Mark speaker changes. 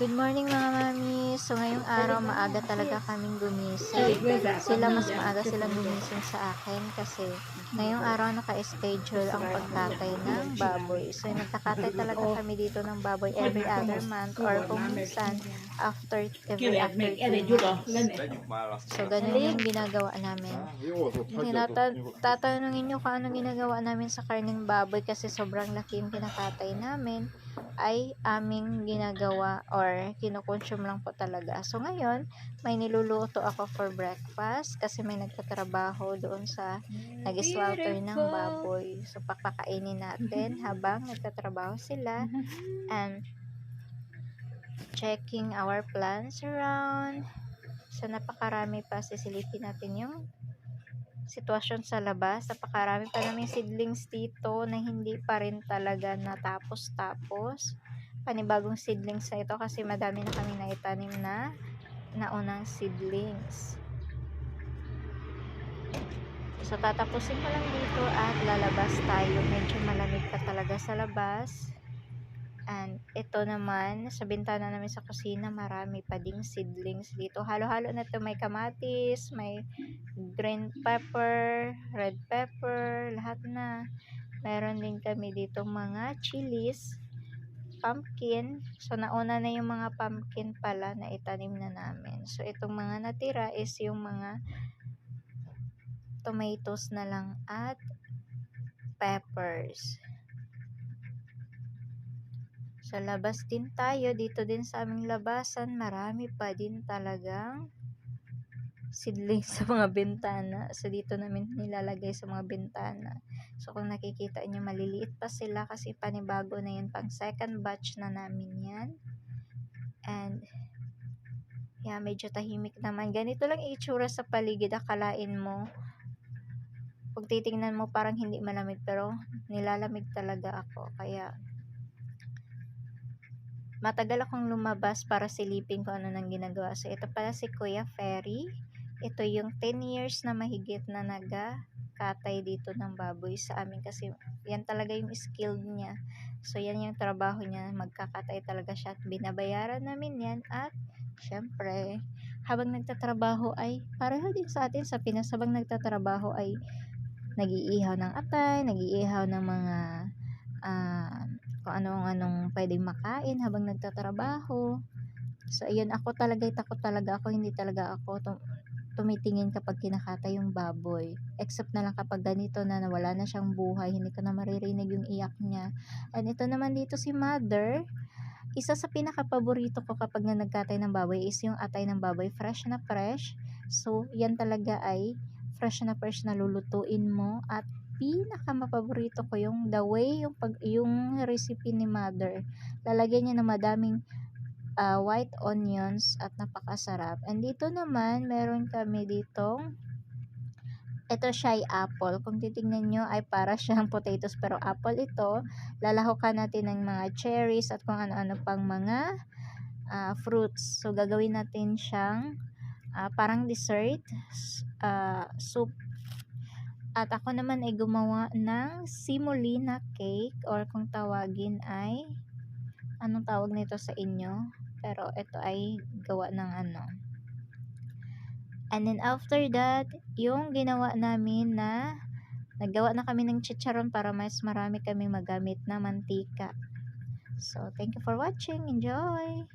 Speaker 1: Good morning mga mami. So ngayong araw maaga talaga kaming gumising. Sila mas maaga silang gumising sa akin kasi ngayong araw naka-schedule ang pagkatay ng baboy. So nagkakatay talaga kami dito ng baboy every other month or kung minsan every after 2 months. So ganun yung ginagawa namin. Tatanungin nyo kung anong ginagawa namin sa karning baboy kasi sobrang laki yung kinakatay namin ay aming ginagawa or kinukonsume lang po talaga. So ngayon, may niluluto ako for breakfast kasi may nagtatrabaho doon sa nag-slaughter ng baboy. So papakainin natin habang nagtatrabaho sila and checking our plants around. So napakarami pa, sisilipin natin yung sitwasyon sa labas. Napakarami pa namin seedlings dito na hindi pa rin talaga natapos-tapos. Panibagong seedlings na ito kasi madami na kami naitanim na naunang seedlings. So tatapusin ko lang dito at lalabas tayo. Medyo malamig pa talaga sa labas. And ito naman, sa bintana namin sa kusina, marami pa ding seedlings dito. Halo-halo na ito. May kamatis, may green pepper, red pepper, lahat na. Meron din kami dito mga chilies, pumpkin. So, nauna na yung mga pumpkin pala na itanim na namin. So, itong mga natira is yung mga tomatoes na lang at peppers. Sa labas din tayo, dito din sa aming labasan, marami pa din talagang seedlings sa mga bintana. So, dito namin nilalagay sa mga bintana. So, kung nakikita nyo, maliliit pa sila kasi panibago na yan. Pang second batch na namin yan. And, yeah, medyo tahimik naman. Ganito lang itsura sa paligid. Akalain mo, pag titingnan mo, parang hindi malamig. Pero, nilalamig talaga ako. Kaya, matagal akong lumabas para silipin ko ano nang ginagawa. So, ito pala si Kuya Ferry. Ito yung 10 years na mahigit na nagkatay dito ng baboy sa amin kasi yan talaga yung skill niya. So, yan yung trabaho niya. Magkakatay talaga siya at binabayaran namin yan at syempre, habang nagtatrabaho ay pareho din sa atin sa Pinas. Habang nagtatrabaho ay nag-iihaw ng atay, nag-iihaw ng mga kung anong pwedeng makain habang nagtatrabaho. So, ayun, takot talaga ako, hindi talaga ako tumitingin kapag kinakatay yung baboy. Except na lang kapag ganito na nawala na siyang buhay, hindi ko na maririnig yung iyak niya. And ito naman dito si Mother. Isa sa pinaka-paborito ko kapag nagkatay ng baboy is yung atay ng baboy, fresh na fresh. So, yan talaga ay fresh na lulutuin mo at pinaka-mapaborito ko yung the way yung recipe ni Mother. Lalagyan niya ng madaming white onions at napakasarap. And dito naman, meron kami ditong ito siya ay apple. Kung titingnan nyo ay para siyang potatoes pero apple ito. Lalahukan natin ng mga cherries at kung ano-ano pang mga fruits. So gagawin natin siyang parang dessert soup. At ako naman ay gumawa ng semolina cake or kung tawagin ay anong tawag nito sa inyo? Pero ito ay gawa ng ano. And then after that, yung ginawa namin na naggawa na kami ng chicharon para mas marami kami magamit na mantika. So, thank you for watching. Enjoy!